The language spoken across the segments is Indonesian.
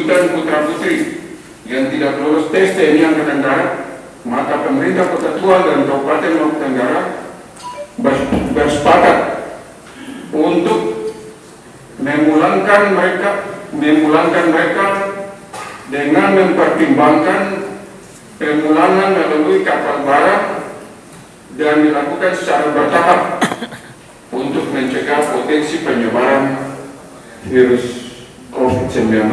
dan putra-putri yang tidak lolos tes TNI Angkatan Darat, maka pemerintah Kota Tua dan Kabupaten Lombok Tenggara bersepakat untuk memulangkan mereka dengan mempertimbangkan pemulangan melalui kapal barang dan dilakukan secara bertahap untuk mencegah potensi penyebaran virus COVID-19.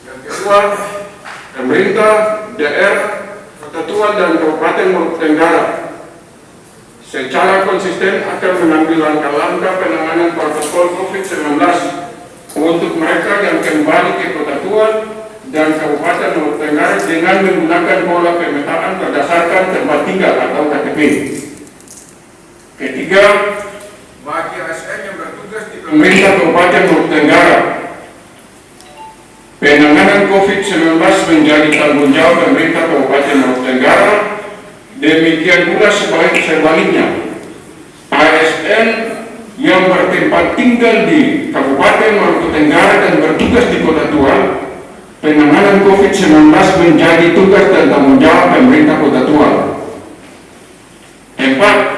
Yang kedua, pemerintah daerah Kota Tua dan Kabupaten Lombok Tenggara secara konsisten akan mengambil langkah-langkah penanganan protokol COVID-19 untuk mereka yang kembali ke Kota Tua dan Kabupaten Lombok Tenggara dengan menggunakan pola pemetaan berdasarkan tempat tinggal atau KTP. Ketiga, bagi ASN yang bertugas di pemerintah Kabupaten Lombok Tenggara, penanganan COVID-19 menjadi tanggung jawab pemerintah Kabupaten Lombok Tenggara. Demikian pula sebaliknya, ASN yang bertempat tinggal di Kabupaten Lombok Tenggara dan bertugas di Kota Tua, penanganan COVID-19 menjadi tugas dan tanggung jawab pemerintah Kota Tua. 4.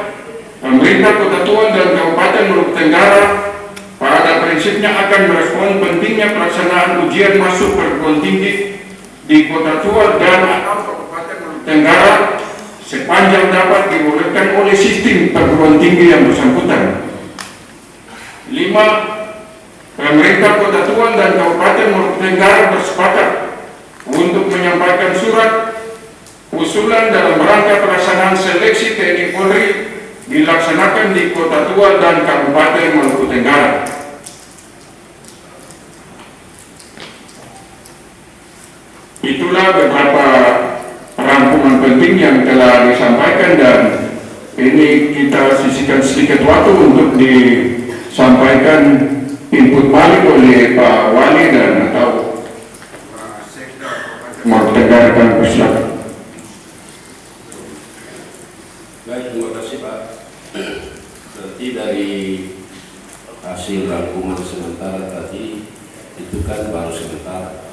Pemerintah Kota Tua dan Kabupaten Lombok Tenggara pada prinsipnya akan merespon pentingnya pelaksanaan ujian masuk perguruan tinggi di Kota Tua dan atau Kabupaten Lombok Tenggara sepanjang dapat dibolehkan oleh sistem perguruan tinggi yang bersangkutan. 5. Pemerintah Kota Tua dan Kabupaten Lombok Tenggara bersepakat untuk menyampaikan surat usulan dalam rangka pelaksanaan seleksi TNI Polri dilaksanakan di Kota Tua dan Kabupaten Lombok Tenggara. Itulah beberapa rangkuman penting yang telah disampaikan, dan ini kita sisihkan sedikit waktu untuk disampaikan input balik oleh Pak Wali dan atau Lombok Tenggara dan Pusat. Baik, terima kasih Pak. Nanti dari hasil rangkuman sementara tadi itu kan baru sementara.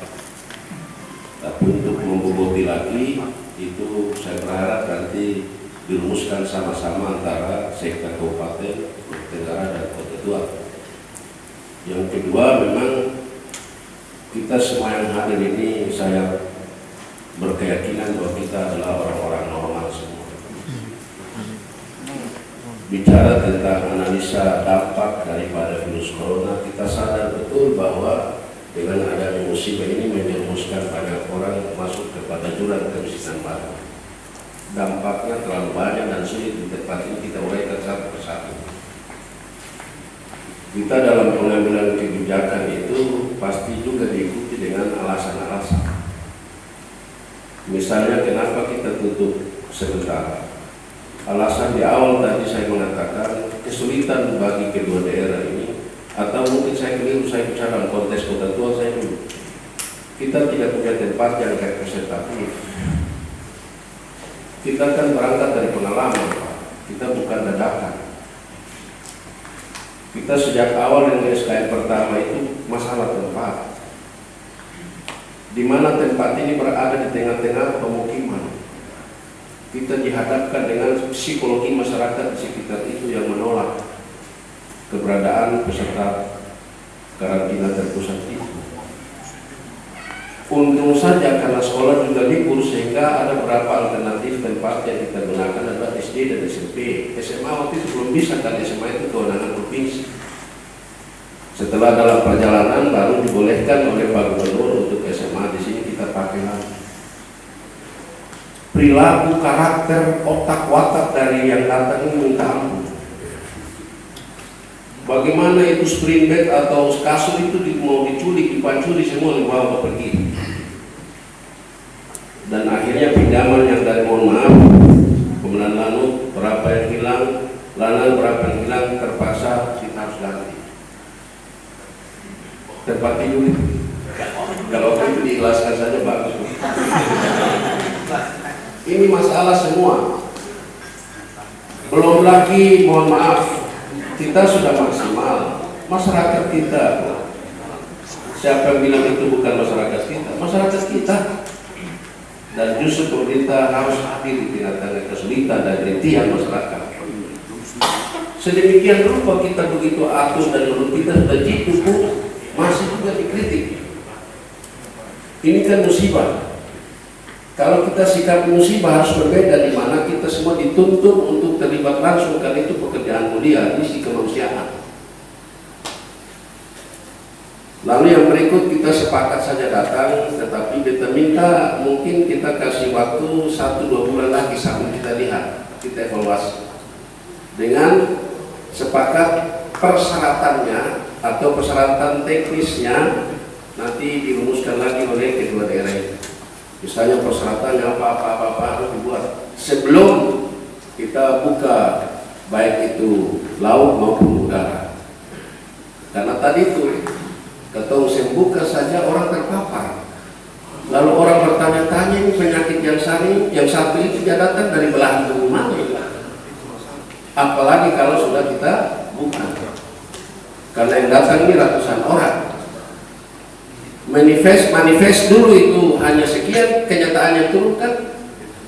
Tapi untuk memboboti lagi itu saya berharap nanti dirumuskan sama-sama antara sektor Kabupaten Lombok Tenggara dan Kota Tua. Yang kedua, memang kita semua yang hadir ini saya berkeyakinan bahwa kita adalah orang-orang normal semua. Bicara tentang analisa dampak daripada virus corona, kita sadar betul bahwa dengan adanya musibah ini menjerumuskan banyak orang masuk kepada jurang kemiskinan baru. Dampaknya terlalu banyak dan sulit di tempat ini kita uraikan satu persatu. Kita dalam pengambilan kebijakan itu pasti juga diikuti dengan alasan-alasan. Misalnya kenapa kita tutup sementara. Alasan di awal tadi saya mengatakan kesulitan bagi kedua daerah ini, atau mungkin saya keliru, saya bicara dalam konteks Kota Tua saya dulu. Kita tidak punya tempat yang representatif. Kita kan berangkat dari pengalaman, Pak. Kita bukan dadakan. Kita sejak awal dengan SKM pertama itu masalah tempat. Di mana tempat ini berada di tengah-tengah pemukiman. Kita dihadapkan dengan psikologi masyarakat di sekitar itu yang menolak keberadaan peserta karantina terpusat itu. Untung saja karena sekolah juga libur sehingga ada beberapa alternatif tempat yang kita gunakan adalah SD dan SMP. SMA waktu itu belum bisa karena SMA itu kewenangan provinsi. Setelah dalam perjalanan baru dibolehkan oleh Pak Gubernur untuk SMA. Di sini kita pakai lagi. Perilaku, karakter, otak watak dari yang datang ini minta ampun. Bagaimana itu spring bed atau kasur itu mau diculik, dipancuri, semua dibawa pergi. Dan akhirnya pinjaman yang dari mohon maaf, kemudian lanut berapa yang hilang, lanal berapa yang hilang, terpaksa kita harus ganti. Tempat tidur itu, kalau itu diikhlaskan saja bagus. Ini masalah semua. Belum lagi mohon maaf, kita sudah maksimal, masyarakat kita Siapa yang bilang itu bukan masyarakat kita? Masyarakat kita. Dan justru pemerintah harus hadir di tengah-tengah kesulitan dan rintihan masyarakat. Sedemikian rupa kita begitu atur dan menurut kita sudah jitu, masih juga dikritik. Ini kan musibah. Kalau kita sikap musibah harus berbeda, di mana kita semua dituntut untuk terlibat langsung, karena itu pekerjaan mulia, misi kemanusiaan. Lalu yang berikut kita sepakat saja datang, tetapi kita minta mungkin kita kasih waktu 1-2 bulan lagi sambil kita lihat, kita evaluasi. Dengan sepakat persyaratannya atau persyaratan teknisnya nanti dirumuskan lagi oleh kedua daerah ini. Misalnya persyaratannya apa harus dibuat sebelum kita buka, baik itu laut maupun udara. Karena tadi itu ketemu saya buka saja orang terpapar. Lalu orang bertanya-tanya, ini penyakit yang satu itu dia datang dari belahan dunia mana? Apalagi kalau sudah kita buka. Karena yang datang ini ratusan orang. Manifest dulu itu hanya sekian, kenyataannya turun kan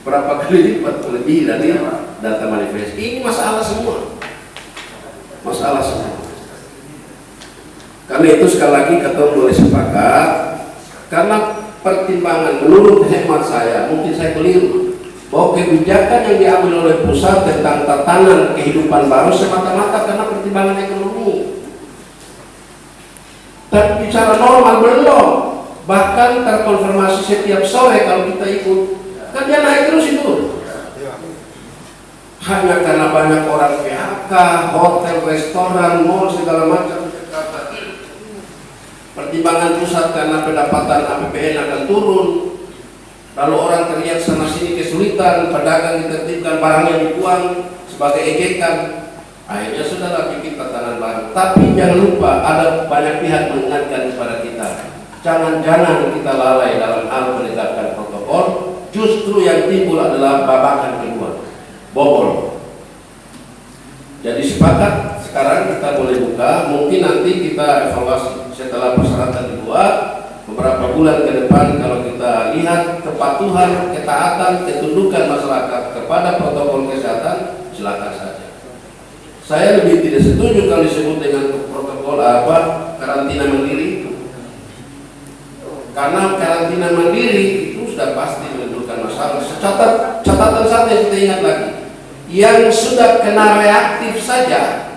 berapa kali lipat lebih dari data manifest. Ini masalah semua. Masalah semua. Karena itu sekali lagi kita boleh sepakat, karena pertimbangan menurut hemat saya, mungkin saya keliru, bahwa kebijakan yang diambil oleh pusat tentang tatanan kehidupan baru semata-mata karena pertimbangan ekonomi. Tapi bicara normal belum, bahkan terkonfirmasi setiap sore kalau kita ikut, kan dia naik terus itu. Hanya karena banyak orang PHK, hotel, restoran, mall, segala macam. Pertimbangan pusat karena pendapatan APBN akan turun, lalu orang teriak sana sini kesulitan, pedagang ditertibkan, barangnya dibuang sebagai ejekan. Akhirnya sudahlah bikin tatanan baru. Tapi jangan lupa ada banyak pihak mengingatkan kepada kita, jangan-jangan kita lalai dalam hal menegakkan protokol. Justru yang timbul adalah babakan kedua, bobol. Jadi sepakat sekarang kita boleh buka, mungkin nanti kita evaluasi setelah persyaratan dibuat beberapa bulan ke depan. Kalau kita lihat kepatuhan, ketaatan, ketundukan masyarakat kepada protokol kesehatan, silakan saja. Saya lebih tidak setuju kalau disebut dengan protokol karantina mandiri, karena karantina mandiri itu sudah pasti menimbulkan masalah. Catatan satu yang kita ingat lagi, yang sudah kena reaktif saja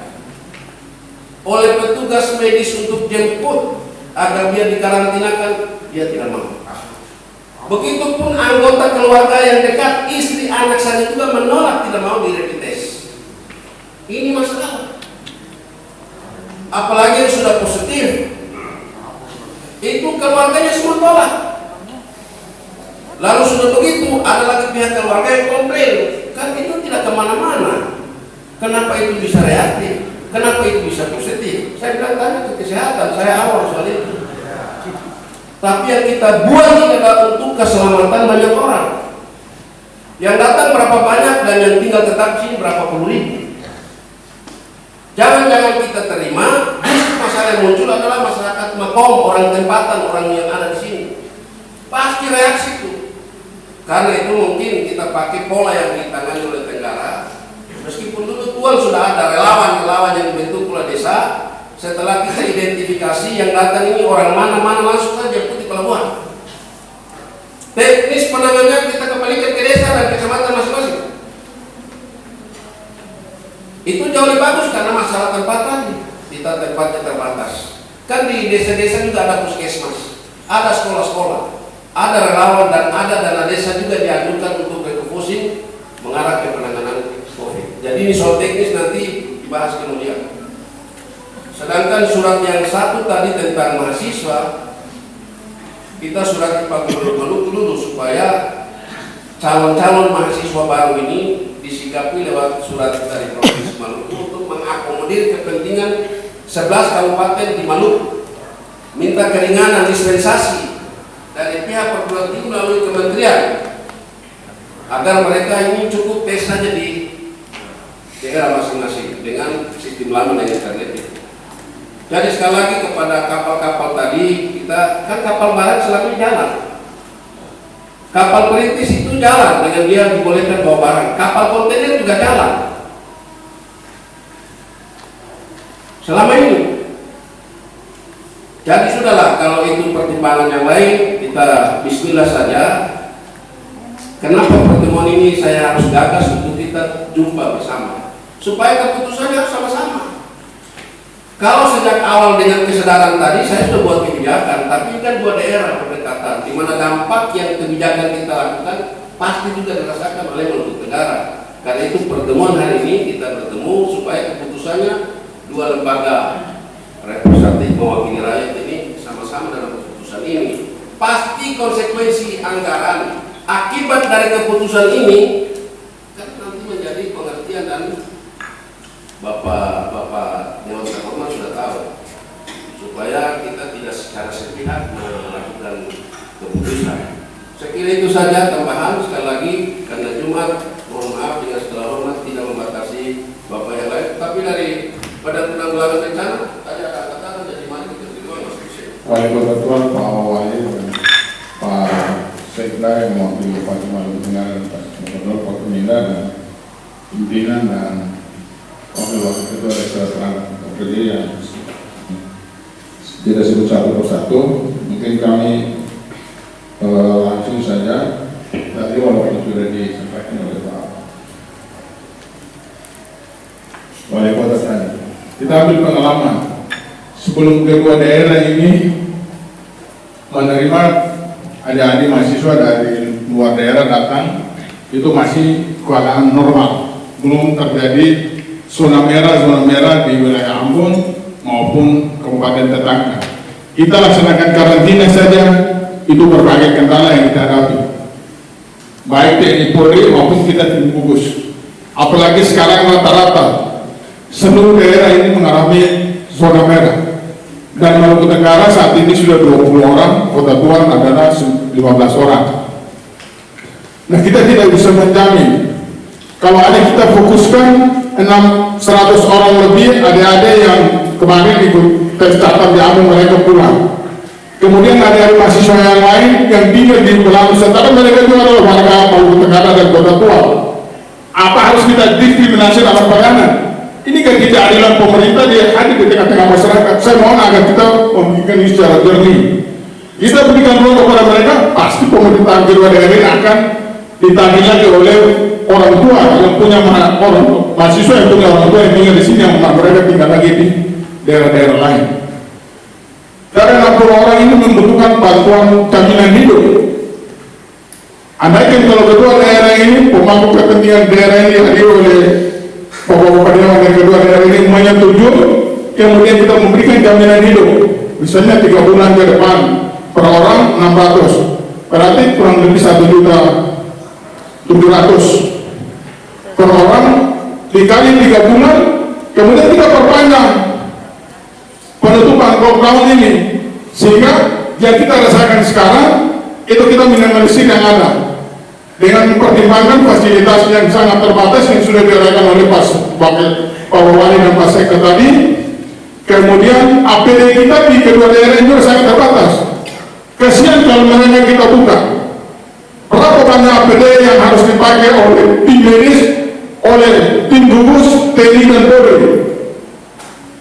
oleh petugas medis untuk jemput agar dia dikarantinakan, dia tidak mau. Begitupun anggota keluarga yang dekat, istri, anak saja juga menolak, tidak mau di rapid test. Ini masalah. Apalagi yang sudah positif, itu keluarganya semua tolak. Lalu sudah begitu, ada lagi pihak keluarga yang komplain, kan itu tidak kemana-mana. Kenapa itu bisa reaktif? Kenapa itu bisa positif? Saya bilang tanya ke kesehatan, saya awal soal itu. Tapi yang kita buat ini adalah untuk keselamatan banyak orang. Yang datang berapa banyak dan yang tinggal tetap di sini berapa puluh ribu. Jangan-jangan kita terima, justru masalah yang muncul adalah masyarakat makom, orang tempatan, orang yang ada di sini. Pasti reaksi itu. Karena itu mungkin kita pakai pola yang ditangani oleh Tenggara. Meskipun dulu Tuhan sudah ada relawan yang dibentuk oleh desa, setelah kita identifikasi yang datang ini orang mana langsung saja putih pelabuhan. Teknis penanganan kita kembalikan ke desa dan kecamatan masing-masing. Itu jauh lebih bagus karena masalah tempat tadi, kita tempatnya terbatas. Kan di desa-desa juga ada puskesmas, ada sekolah-sekolah, ada relawan dan ada dana desa juga diajukan untuk refocusing mengarah ke penanganan COVID. Jadi ini soal teknis nanti dibahas kemudian. Sedangkan surat yang satu tadi tentang mahasiswa, kita surat Pak Gubernur Maluku dulu supaya calon-calon mahasiswa baru ini disikapi lewat surat dari Provinsi Maluku untuk mengakomodir kepentingan 11 kabupaten di Maluku. Minta keringanan dispensasi dari pihak perguruan tinggi melalui kementerian agar mereka ini cukup tes saja di daerah masing-masing dengan sistem lama dan internet. Jadi sekali lagi kepada kapal-kapal tadi, kita kan kapal barat selalu jalan. Kapal perintis itu jalan dengan dia dibolehkan bawa barang. Kapal kontainer juga jalan. Selama ini. Jadi sudahlah, kalau itu pertimbangan yang lain, kita bismillah saja. Kenapa pertemuan ini saya harus gagas untuk kita jumpa bersama? Supaya keputusannya harus sama-sama. Kalau sejak awal dengan kesadaran tadi, saya sudah buat kebijakan, tapi kan dua daerah berdekatan, di mana dampak yang kebijakan kita lakukan pasti juga dirasakan oleh Maluku Tenggara. Karena itu pertemuan hari ini kita bertemu supaya keputusannya dua lembaga representatif mewakili rakyat ini sama-sama dalam keputusan ini. Pasti konsekuensi anggaran akibat dari keputusan ini kan nanti menjadi pengertian, dan Bapak Dewan Terhormat sudah tahu, supaya kita tidak secara sepihak melakukan keputusan. Saya kira itu saja tambahan. Sekali lagi, karena Jumat, mohon maaf dengan segala hormat tidak membatasi Bapak yang lain, tapi dari Badan Penanggulangan Bencana tadi ada kata dari mana kita berdua Mas Hussein. Waalaikumsalam Pak Wali dan Pak Sekda yang mewakili Bupati Maluku Tenggara dan Pak Gubernur Pak Peminda dan pimpinan dan wakil ketua Restoran Kerja yang tidak sebut satu persatu. Mungkin kami langsung saja tadi walaupun sudah disampaikan oleh Pak Wali Kota tadi. Kita ambil pengalaman sebelum kedua daerah ini menerima adik-adik mahasiswa dari luar daerah datang, itu masih keadaan normal, belum terjadi zona merah di wilayah Ambon maupun kabupaten tetangga. Kita laksanakan karantina saja, itu berbagai kendala yang kita hadapi, baik TNI Polri maupun kita tim gugus. Apalagi sekarang rata-rata seluruh daerah ini mengalami zona merah, dan Maluku Tenggara saat ini sudah 20 orang, Kota Tuan adalah 15 orang. Nah, kita tidak bisa menjamin kalau ada kita fokuskan 100 orang lebih adik-adik yang kemarin ikut tes catat di Ambon, mereka pulang. Kemudian ada mahasiswa yang lain yang tinggal di Pulau Nusantara, mereka juga adalah warga Maluku Tenggara dan Kota Tua. Apa harus kita diskriminasi dalam penanganan? Ini kan keadilan pemerintah dia hadir di tengah-tengah masyarakat. Saya mohon agar kita membuat ini secara jernih. Kita berikan ruang kepada mereka, pasti pemerintahan kedua daerah ini akan ditagih lagi oleh orang tua yang punya orang mahasiswa yang punya orang tua yang tinggal di sini, yang mereka tinggal lagi di daerah-daerah lain. Karena 60 orang ini membutuhkan bantuan jaminan hidup. Andaikan kalau kedua daerah ini pemangku kepentingan daerah ini hadir oleh bapak-bapak dewan dan kedua daerah ini menyetujui, kemudian kita memberikan jaminan hidup, misalnya 3 bulan ke depan per orang 600, berarti kurang lebih 1.700.000 per orang dikali 3 bulan, kemudian kita perpanjang penutupan lockdown ini, sehingga yang kita rasakan sekarang itu kita minimalisir yang ada dengan mempertimbangkan fasilitas yang sangat terbatas yang sudah diarahkan oleh Pak Wali dan Pak Sekda tadi. Kemudian APD kita di kedua daerah juga sangat terbatas. Kasihan kalau mereka kita buka. Berapa banyak APD yang harus dipakai oleh tim medis, oleh tim gugus, TNI dan Polri.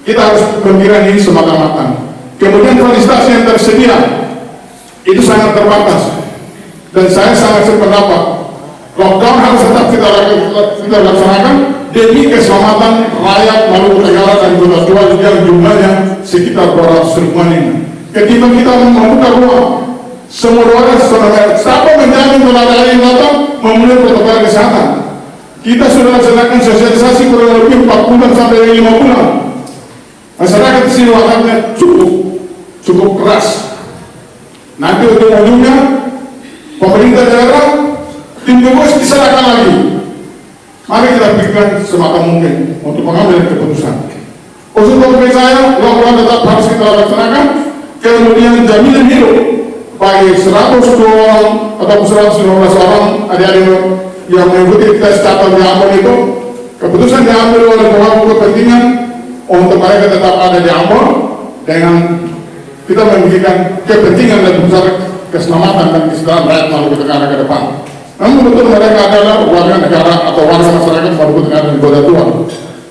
Kita harus memikirkan ini semata-mata. Kemudian fasilitas yang tersedia itu sangat terbatas. Dan saya sangat sependapat, lockdown harus tetap kita laksanakan demi keselamatan rakyat Maluku Tenggara dan Kota Tua yang jumlahnya sekitar 200.000 ini. Ketika kita membuka ruang, semua orang siapa menjamin kalau ada yang datang memenuhi protokol kesehatan. Kita sudah laksanakan sosialisasi kurang lebih 4 bulan sampai 5 bulan. Masyarakat di sini waktunya cukup keras. Nanti ujung-ujungnya pemerintah daerah tim gugus diserahkan lagi. Mari kita pikirkan semata mungkin untuk mengambil keputusan. Khusus untuk saya, lockdown tetap harus kita laksanakan. Kemudian jaminan hidup bagi 102 orang atau 115 orang adik-adik yang mengikuti tes catat di Ambon itu, keputusan diambil oleh pemangku kepentingan untuk mereka tetap ada di Ambon, dengan kita memikirkan kepentingan dan besar keselamatan dan kesejahteraan rakyat Maluku Tenggara ke depan. Namun betul mereka adalah warga negara atau warga masyarakat Maluku Tenggara dan Kota Tua.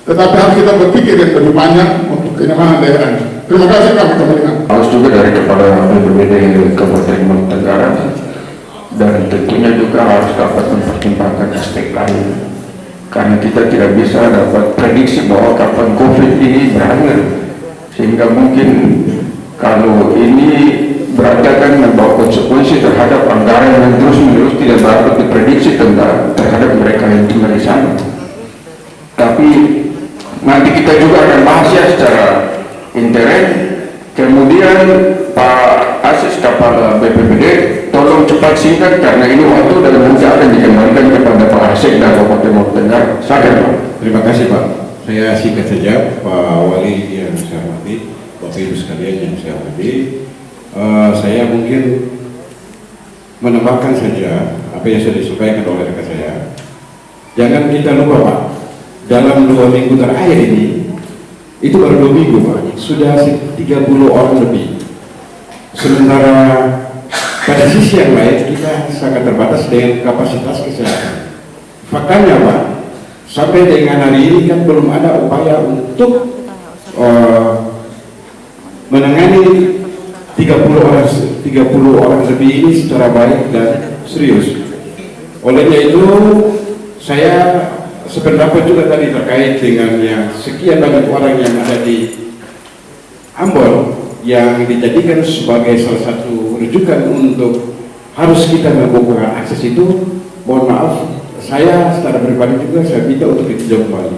Tetapi harus kita berpikir yang lebih banyak untuk kenyamanan daerah ini. Terima kasih, kami kembalikan. Harus juga dari kepala BPBD Kabupaten Maluku Tenggara, dan tentunya juga harus dapat mempertimbangkan aspek lain, karena kita tidak bisa dapat prediksi bahwa kapan COVID ini berakhir, sehingga mungkin kalau ini berantakan membawa konsekuensi terhadap anggaran yang terus-menerus tidak dapat diprediksi terhadap mereka yang tinggal di sana. Tapi nanti kita juga akan bahas ya secara intern. Kemudian Pak Asis Kepala BPBD, tolong cepat singkat karena ini waktu dan nanti akan dikembalikan kepada Pak Asik dan Kabupaten Maluku Tenggara. Silakan Pak. Terima kasih Pak. Saya singkat saja, Pak Wali yang saya hormati, Bapak Ibu sekalian yang saya hormati. Saya mungkin menambahkan saja apa yang sudah disampaikan oleh rekan saya. Jangan kita lupa Pak, dalam 2 minggu terakhir ini, itu baru 2 minggu Pak, sudah 30 orang lebih. Sementara pada sisi yang lain kita sangat terbatas dengan kapasitas kesehatan. Faktanya Pak, sampai dengan hari ini kan belum ada upaya untuk menangani 30 orang lebih ini secara baik dan serius. Olehnya itu saya sependapat juga tadi terkait dengan yang sekian banyak orang yang ada di Ambon yang dijadikan sebagai salah satu rujukan untuk harus kita membuka akses itu. Mohon maaf, saya secara pribadi juga saya minta untuk ditinjau kembali,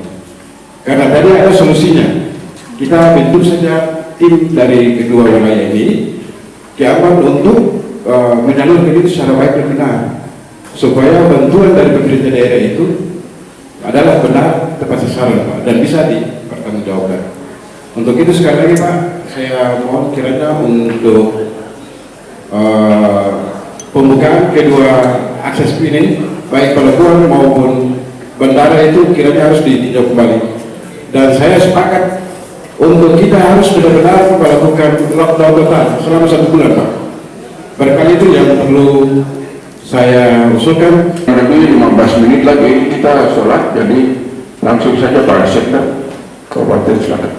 karena tadi ada solusinya. Kita bentuk saja tim dari kedua wilayah ini ke Ambon untuk menyalurkan itu secara baik dan benar, supaya bantuan dari pemerintah daerah itu adalah benar, tepat sasaran Pak, dan bisa dipertanggungjawabkan. Untuk itu sekali lagi Pak, saya mohon kiranya untuk pembukaan kedua akses ini, baik pelabuhan maupun bandara itu kiranya harus ditinjau kembali. Dan saya sepakat untuk kita harus benar-benar melakukan lockdown total selama 1 bulan Pak. Barangkali itu yang perlu saya usulkan. Lebih 15 menit lagi kita sholat, jadi langsung saja Pak Sekda Kabupaten Selatan.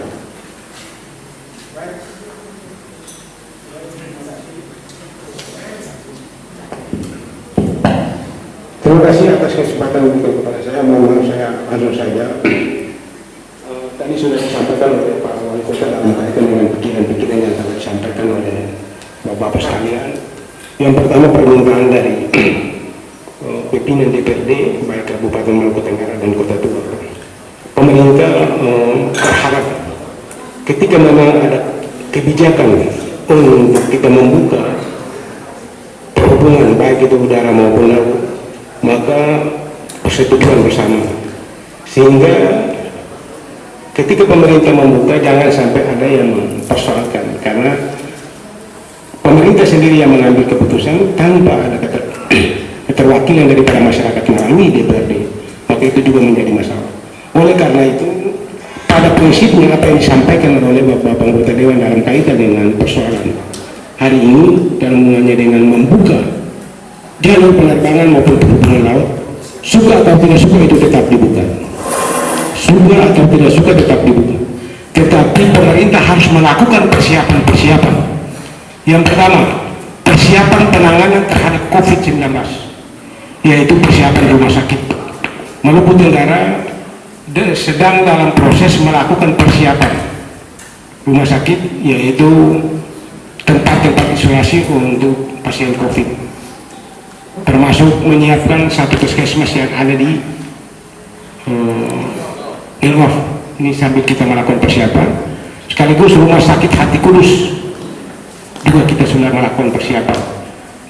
Terima kasih atas kesempatan untuk kepada saya. Mohon saya anu saja. Tadi sudah disampaikan oleh Pak Wali Kota dalam kaitan dengan pikiran-pikiran yang telah disampaikan oleh Bapak sekalian. Yang pertama, permintaan dari pimpinan DPRD baik Kabupaten Maluku Tenggara dan Kota Tua. Pemerintah berharap ketika memang ada kebijakan untuk kita membuka perhubungan baik itu udara maupun laut, maka persetujuan bersama, sehingga ketika pemerintah membuka jangan sampai ada yang mempersoalkan, karena pemerintah sendiri yang mengambil keputusan tanpa ada keterwakilan daripada masyarakat melalui DPRD, maka itu juga menjadi masalah. Oleh karena itu, pada prinsipnya apa yang disampaikan oleh Bapak anggota Dewan dalam kaitan dengan persoalan hari ini dalam hubungannya dengan membuka jalur penerbangan maupun perhubungan laut, suka atau tidak suka itu tetap dibuka. Suka atau tidak suka tetap dibuka. Tetapi pemerintah harus melakukan persiapan-persiapan. Yang pertama, persiapan penanganan terhadap COVID-19, yaitu persiapan rumah sakit. Maluku Tenggara sedang dalam proses melakukan persiapan rumah sakit, yaitu tempat-tempat isolasi untuk pasien COVID, termasuk menyiapkan satu puskesmas yang ada di Ilmuaf. Ini sambil kita melakukan persiapan, sekaligus rumah sakit Hati Kudus juga kita sudah melakukan persiapan.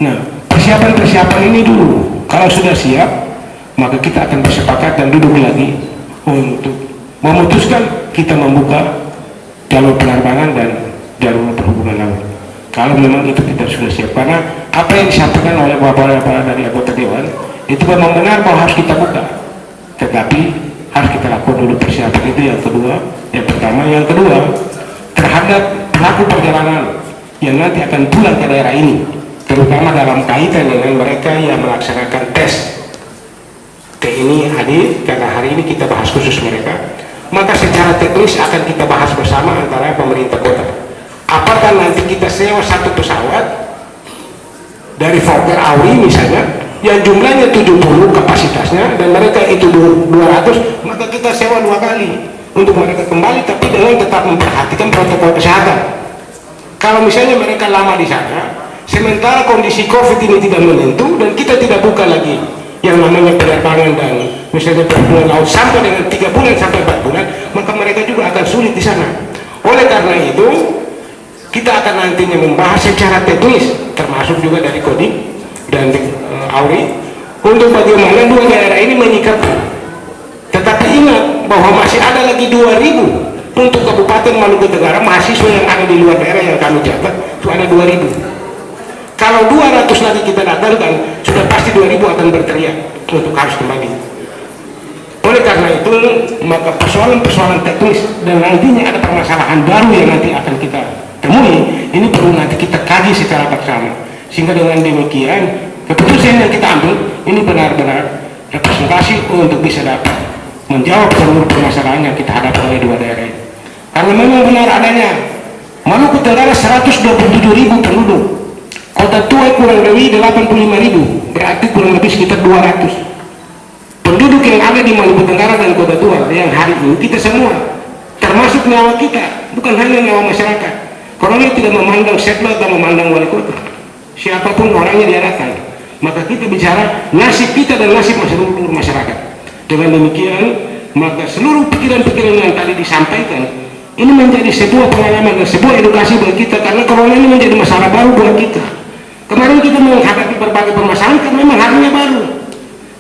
Nah, persiapan-persiapan ini dulu, kalau sudah siap, maka kita akan bersepakat dan duduk lagi untuk memutuskan kita membuka jalur penerbangan dan jalur perhubungan laut. Kalau memang itu kita sudah siap, karena apa yang disampaikan oleh bapak-bapak dari anggota Dewan itu memang benar bahwa harus kita buka, tetapi harus kita lakukan dulu persiapan itu. Yang kedua, yang pertama, yang kedua, terhadap pelaku perjalanan yang nanti akan pulang ke daerah ini, terutama dalam kaitan dengan mereka yang melaksanakan tes TNI hadir, karena hari ini kita bahas khusus mereka, maka secara teknis akan kita bahas bersama antara pemerintah kota. Apakah nanti kita sewa satu pesawat dari Fokker Auri misalnya, yang jumlahnya 70 kapasitasnya, dan mereka itu 200, maka kita sewa 2 kali untuk mereka kembali, tapi dengan tetap memperhatikan protokol kesehatan. Kalau misalnya mereka lama di sana, sementara kondisi COVID ini tidak menentu, dan kita tidak buka lagi yang namanya penerbangan dan misalnya perhubungan laut sampai dengan 3 bulan sampai 4 bulan, maka mereka juga akan sulit di sana. Oleh karena itu, kita akan nantinya membahas secara teknis, termasuk juga dari Kodim dan Auri, untuk bagaimana 2 daerah ini menyikapi. Tetapi ingat bahwa masih ada lagi 2.000 untuk Kabupaten Maluku Utara mahasiswa yang ada di luar daerah yang kami catat, itu ada 2.000. Kalau 200 lagi kita datangkan, sudah pasti 2.000 akan berteriak untuk harus kembali. Oleh karena itu, maka persoalan-persoalan teknis dan nantinya ada permasalahan baru yang nanti akan kita temui, ini perlu nanti kita kaji secara bersama, sehingga dengan demikian keputusan yang kita ambil ini benar-benar representasi untuk bisa dapat menjawab seluruh permasalahan yang kita hadapi oleh 2 daerah ini. Karena memang benar adanya Maluku Utara 127.000 penduduk, Kota Tua kurang lebih 85.000, berarti kurang lebih sekitar 200 penduduk yang ada di Maluku Tenggara dan Kota Tua yang hari ini kita semua, termasuk nyawa kita, bukan hanya nyawa masyarakat. Corona tidak memandang settlor atau memandang wali kota, siapapun orangnya dia datang. Maka kita bicara nasib kita dan nasib seluruh masyarakat. Dengan demikian, maka seluruh pikiran-pikiran yang tadi disampaikan ini menjadi sebuah pengalaman dan sebuah edukasi bagi kita, karena corona ini menjadi masalah baru buat kita. Kemarin kita menghadapi berbagai permasalahan kan memang harinya baru,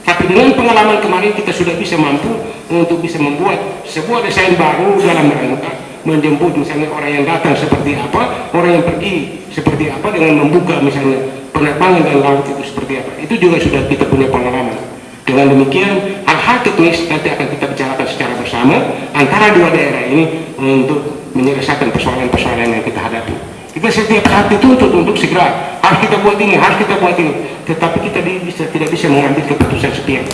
tapi dengan pengalaman kemarin kita sudah bisa mampu untuk bisa membuat sebuah desain baru dalam rangka menjemput misalnya orang yang datang seperti apa, orang yang pergi seperti apa, dengan membuka misalnya penerbangan dan laut itu seperti apa. Itu juga sudah kita punya pengalaman. Dengan demikian, hal-hal teknis nanti akan kita bicarakan secara bersama antara 2 daerah ini untuk menyelesaikan persoalan-persoalan yang kita hadapi. Kita setiap saat dituntut untuk segera harus kita buat ini, harus kita buat ini, tetapi kita tidak bisa mengambil keputusan sepihak.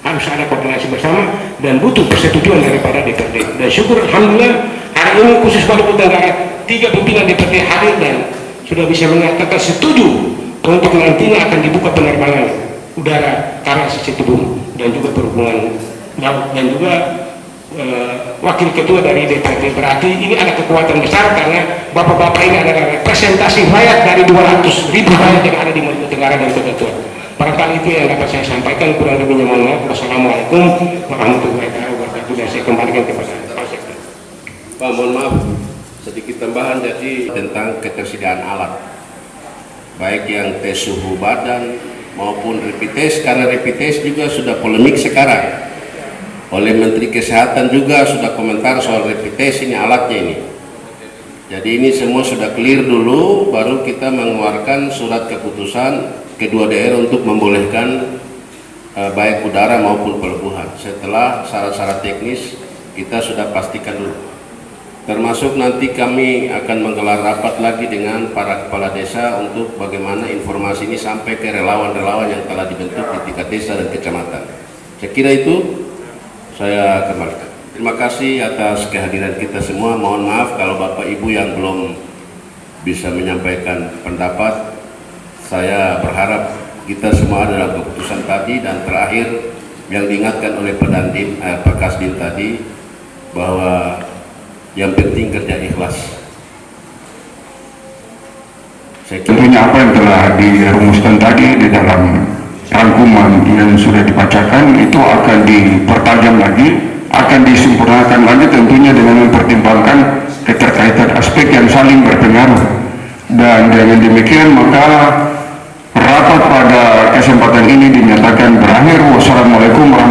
Harus ada koordinasi bersama dan butuh persetujuan daripada DPRD. Dan syukur alhamdulillah hari ini khusus Maluku Tenggara 3 pimpinan DPRD hadir dan sudah bisa mengatakan setuju untuk nantinya akan dibuka penerbangan udara karena Situbondo dan juga perhubungan laut, dan juga wakil ketua dari DPRD. Berarti ini ada kekuatan besar karena bapak-bapak ini adalah representasi rakyat dari 200.000 rakyat yang ada di Maluku Tenggara dan Kota Tua. Barangkali itu yang dapat saya sampaikan, kurang lebihnya mohon maaf. Wassalamualaikum warahmatullahi wabarakatuh, dan saya kembalikan kepada Pak Sekda. Pak, mohon maaf, sedikit tambahan jadi tentang ketersediaan alat, baik yang tes suhu badan maupun rapid test, karena rapid test juga sudah polemik sekarang. Oleh Menteri Kesehatan juga sudah komentar soal rapid test ini, alatnya ini. Jadi ini semua sudah clear dulu, baru kita mengeluarkan surat keputusan kedua daerah untuk membolehkan baik udara maupun pelabuhan. Setelah syarat-syarat teknis kita sudah pastikan dulu. Termasuk nanti kami akan menggelar rapat lagi dengan para kepala desa untuk bagaimana informasi ini sampai ke relawan-relawan yang telah dibentuk di tingkat desa dan kecamatan. Saya kira itu saya kembalikan. Terima kasih atas kehadiran kita semua. Mohon maaf kalau Bapak Ibu yang belum bisa menyampaikan pendapat. Saya berharap kita semua adalah keputusan tadi, dan terakhir yang diingatkan oleh Pak Kasdim tadi bahwa yang penting kerja ikhlas. Tentunya apa yang telah dirumuskan tadi di dalam rangkuman yang sudah dibacakan itu akan dipertajam lagi, akan disempurnakan lagi tentunya dengan mempertimbangkan keterkaitan aspek yang saling berpengaruh. Dan dengan demikian maka rapat pada kesempatan ini dinyatakan berakhir. Wassalamualaikum warahmatullahi wabarakatuh.